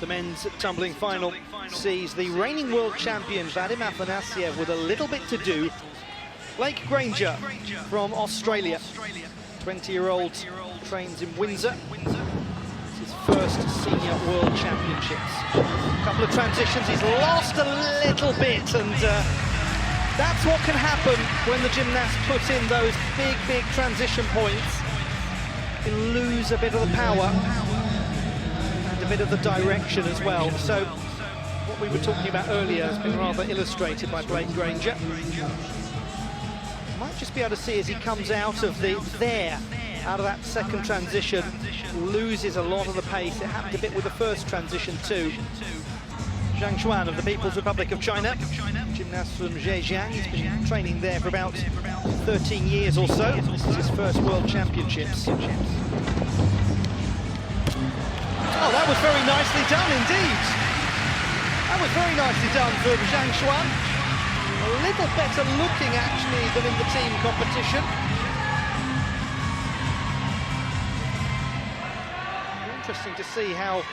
The men's tumbling final sees the reigning world champion Vadim Afanasyev with a little bit to do. Blake Granger from Australia, 20-year-old, trains in Windsor. It's his first senior world championships. A couple of transitions, he's lost a little bit, and that's what can happen when the gymnast puts in those big transition points. You can lose a bit of the power and a bit of the direction as well. So what we were talking about earlier has been rather illustrated by Blake Granger. Might just be able to see as he comes out of out of that second transition, loses a lot of the pace. It happened a bit with the first transition too. Zhang Xuan of the People's Republic of China, gymnast from Zhejiang. He's been training there for about 13 years or so. This is his first World Championships. Oh, that was very nicely done indeed. That was very nicely done from Zhang Xuan. A little better looking actually than in the team competition. Interesting to see how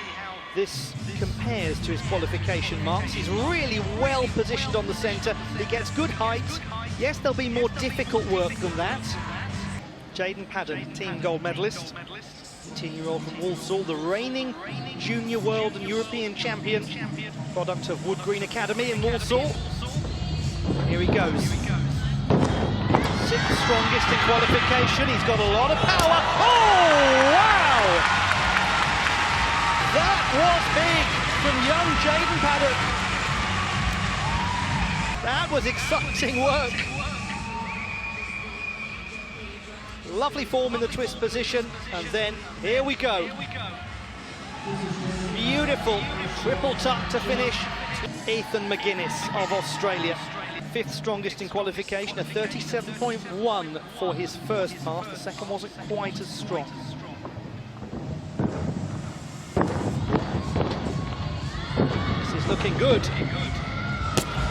this compares to his qualification marks. He's really well positioned on the centre. He gets good height. Yes, there'll be more difficult work than that. Jaden Padden, team gold medalist. 18-year-old from Walsall, the reigning junior world and European champion. Product of Wood Green Academy in Walsall. Here he goes. Sixth strongest in qualification. He's got a lot of power. Oh, wow! That was big from young Jaden Padden. That was exciting work. Lovely form in the twist position, and then here we go. Beautiful triple tuck to finish. Ethan McGuinness of Australia, fifth strongest in qualification, a 37.1 for his first pass. The second wasn't quite as strong. Looking good.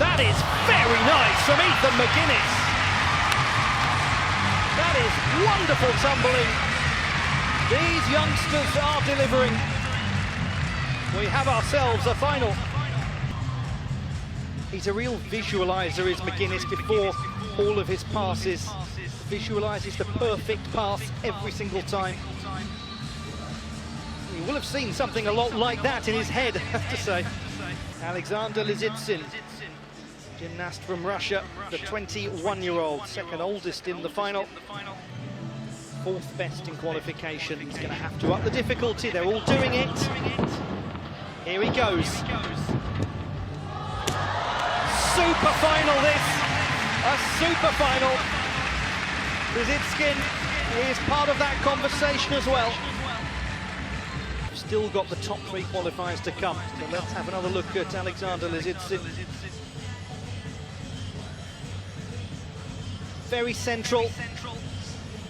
That is very nice from Ethan McGuinness. That is wonderful tumbling. These youngsters are delivering. We have ourselves a final. He's a real visualizer, is McGuinness, before all of his passes. Visualizes the perfect pass every single time. You will have seen something a lot like that in his head, I have to say. Alexander Lizitsyn, gymnast from Russia, the 21-year-old, second oldest in the final. Fourth best in qualification. He's going to have to up the difficulty. They're all doing it. Here he goes. Super final this. A super final. Lizitsyn is part of that conversation as well. Still got the top three qualifiers to come. So let's have another look at Alexander Lizitsyn. Very central.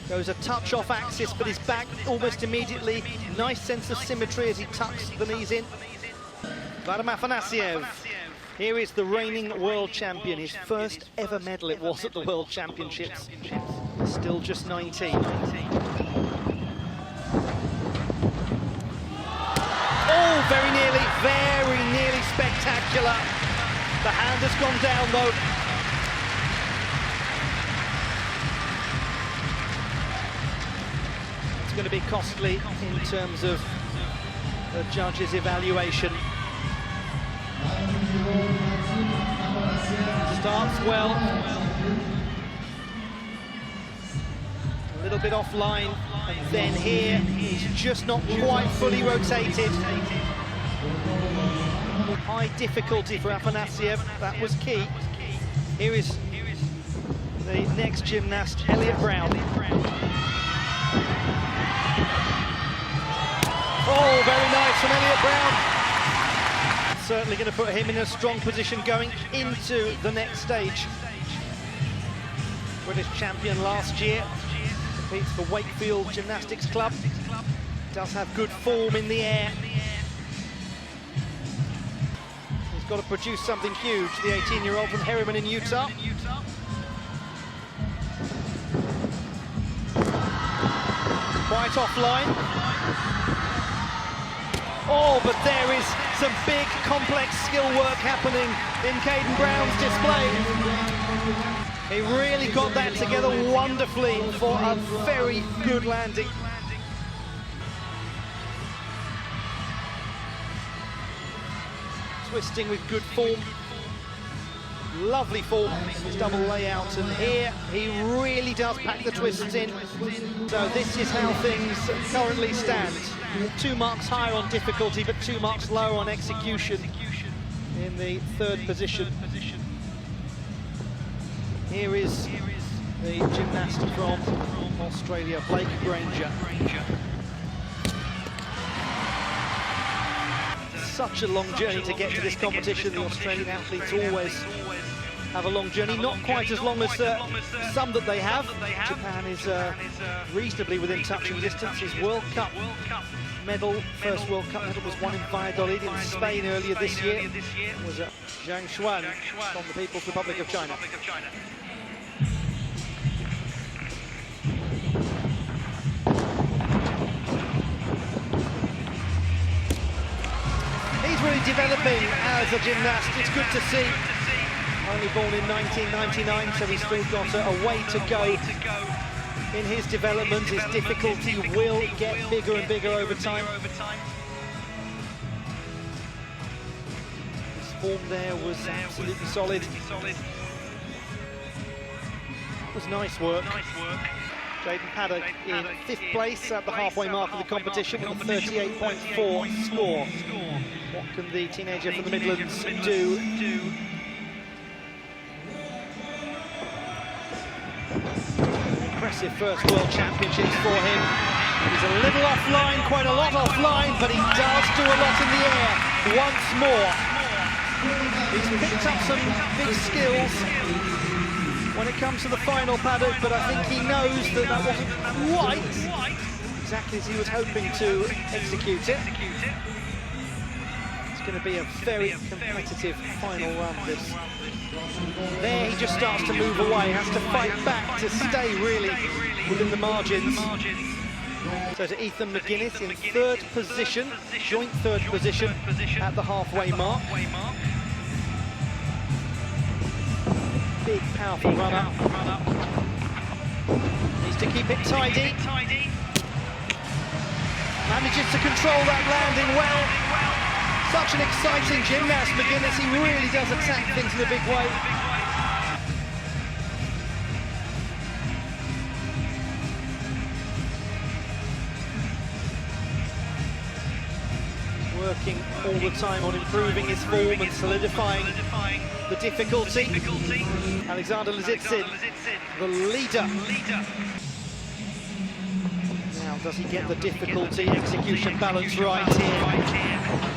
Goes a touch off axis, but he's back almost immediately. Nice sense of symmetry as he tucks the knees in. Vadim Afanasyev. Here is the reigning world champion. His first ever medal it was at the World Championships. Still just 19. Oh, very nearly spectacular. The hand has gone down though. It's going to be costly in terms of the judges' evaluation. Starts well. A little bit offline, and then here he's just not quite fully rotated. High difficulty for Afanasyev, that was key. Here is the next gymnast, Elliot Brown. Oh, very nice from Elliot Brown. Certainly going to put him in a strong position going into the next stage. British champion last year. Competes for Wakefield Gymnastics Club. Does have good form in the air. He's got to produce something huge, the 18-year-old from Herriman in Utah. Quite offline. Oh, but there is some big, complex skill work happening in Caden Brown's display. He really got that together wonderfully for a very good landing. Twisting with good form. Lovely form, his double layout, and here he really does pack the twists in. So this is how things currently stand. 2 marks higher on difficulty, but 2 marks lower on execution in the third position. Here is the gymnast from Australia, Blake Granger. Such a long journey to get to this competition. The Australian athletes always have a long journey, not quite as long as some that they have. Japan is reasonably within touching distance. His World Cup medal, first World Cup medal, was won in Valladolid in Spain earlier this year. It was Zhang Xuan from the People's Republic of China. He's really developing as a gymnast. It's good to see. Only born in 1999, so he's still got a way to go in his development. His difficulty will get bigger and bigger over time. His form there was absolutely solid. It was nice work. Jaden Paddock in 5th place at the halfway mark of the competition with a 38.4 score. What can the teenager from the Midlands do? Impressive first World Championships for him. He's a little offline, quite a lot offline, but he does do a lot in the air once more. He's picked up some big skills when it comes to the final, Paddock, but I think he knows that that wasn't quite exactly as he was hoping to execute it. It's going to be a very competitive final run, this. There he just starts to move away, has to fight back to stay really within the margins. So to Ethan McGuinness in 3rd position, joint 3rd position at the halfway mark. Big, powerful run-up. Needs to keep it tidy. Manages to control that landing well. Such an exciting gymnast, McGuinness. He really does attack things in a big way. Working all the time on improving his form and solidifying the difficulty. Alexander Lizitsyn, the leader. Now, does he get the difficulty, execution balance right here?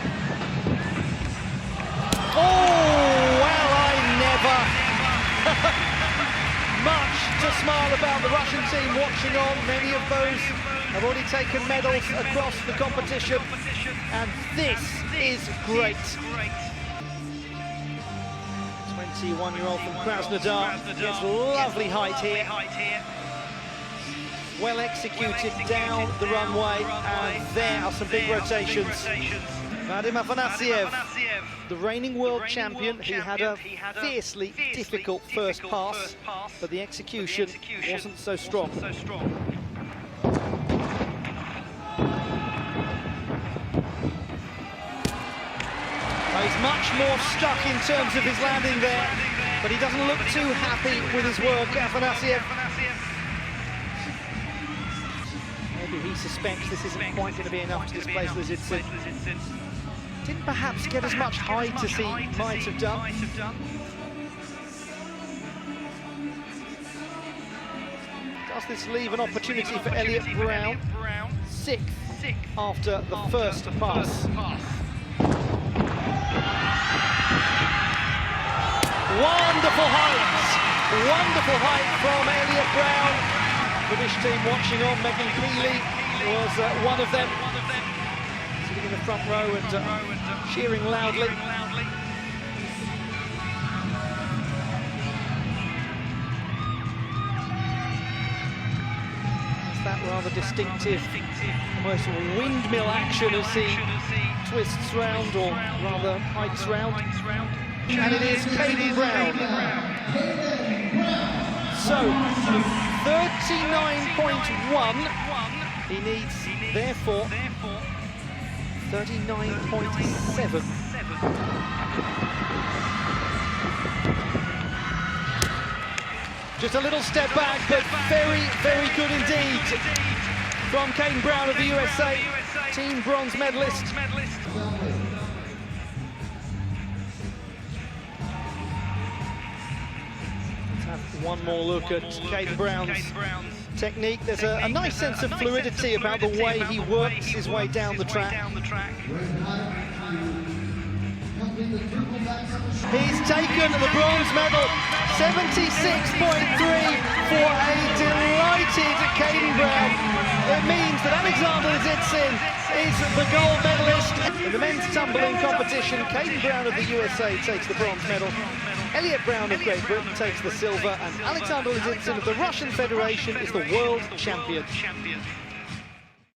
Oh, well, I never. Much to smile about. The Russian team watching on. Many of those have already taken medals across the competition, and this is great. 21-year-old from Krasnodar gets lovely height here. Well executed down the runway, and there are some big rotations. Vadim Afanasyev, the reigning world champion. He had a fiercely difficult first pass, but the execution wasn't so strong. He's much more stuck in terms of his landing there, but he doesn't look too happy with his work, Afanasyev. Maybe he suspects this isn't quite going to be enough to displace Lizitsyn. Didn't perhaps get as much height as he might have done. Does this leave an opportunity for Elliot Brown? 6th after the first pass. Wonderful height from Elliot Brown. British team watching on. Megan Keeley was one of them, sitting in the front row and cheering loudly. It's that rather distinctive, almost windmill action as he twists round, or rather hikes round. And it is Caden Brown. So, 39.1. He needs, therefore, 39.7. Just a little step back, but very, very good indeed from Caden Brown of the USA, team bronze medalist. Let's have one more look at Caden Brown's technique. There's a nice sense of fluidity about the way he works his way down the track. He's taken the bronze medal, 76.3 for a delighted Caden Brown. It means that Alexander Lidzitsin is the gold medalist. In the men's tumbling competition, Caden Brown of the USA takes the bronze medal. Elliot Brown of Great Britain takes the silver, and Alexander Lidzitsin of the Russian Federation is the world champion.